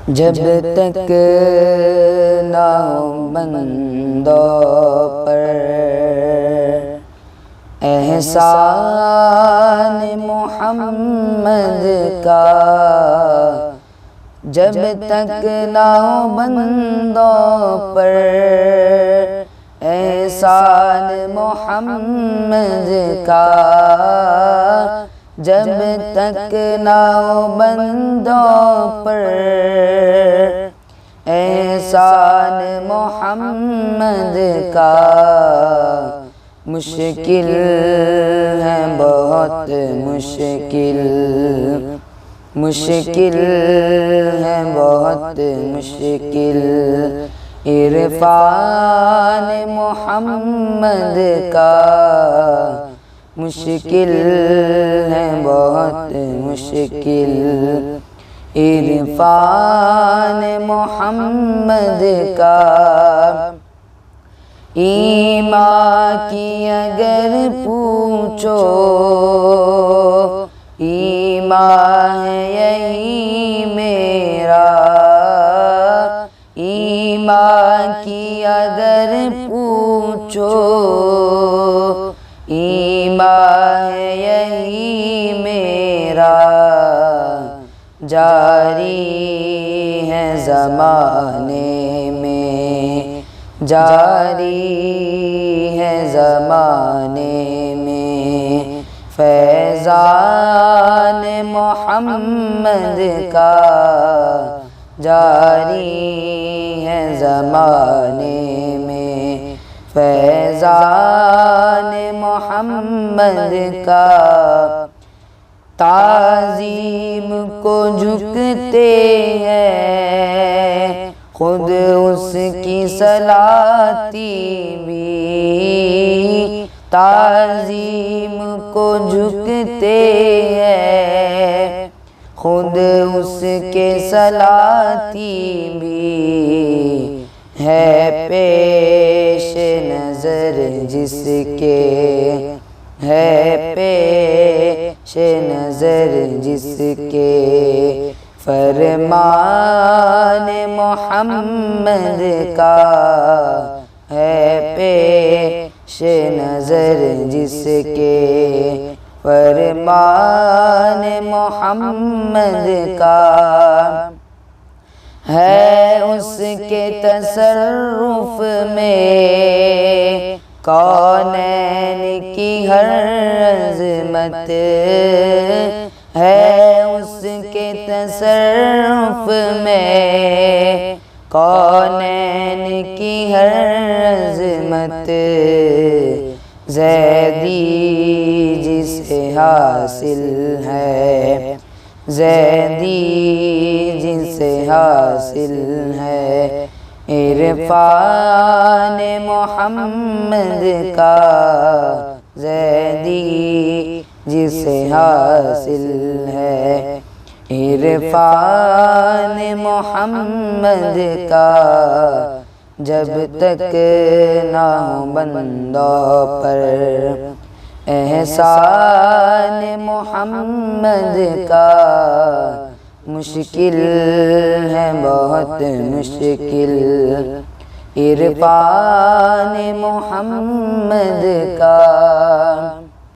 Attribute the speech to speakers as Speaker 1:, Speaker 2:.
Speaker 1: جب تک نہ ہو بندوں پر احسان محمد کا، جب تک نہ ہو بندوں پر احسان محمد کا، جب تک نہ ہو بندوں پر احسان محمد کا، مشکل ہے بہت مشکل، مشکل ہے بہت مشکل عرفان محمد کا، مشکل ہے بہت مشکل عرفان محمد کا۔ ایمان کی اگر پوچھو ایمان ہے یہی میرا، ایمان کی اگر پوچھو ایمان ہے یہی میرا، جاری ہے زمانے میں، جاری ہے زمانے میں فیضان محمد کا، جاری ہے زمانے میں فیضان محمد کا۔ تعظیم کو جھکتے ہیں خود اس کی صلاتی بھی، تعظیم کو جھکتے ہیں خود اس کے صلاتی بھی، ہے پیش نظر جس کے، ہے پیش نظر جس کے فرمان محمد کا، ہے پیش نظر جس کے فرمان محمد کا، ہے اس کے تصرف میں کونین کی ہر عظمت، ہے اس کے تصرف میں کونین کی ہر عظمت، زیدی جسے حاصل ہے، زیدی جسے حاصل ہے عرفان محمد کا، زیدی جسے حاصل ہے عرفان محمد کا، جب تک نہ ہو بندوں پر احسان محمد کا، مشکل ہے بہت مشکل عرفان محمد کا۔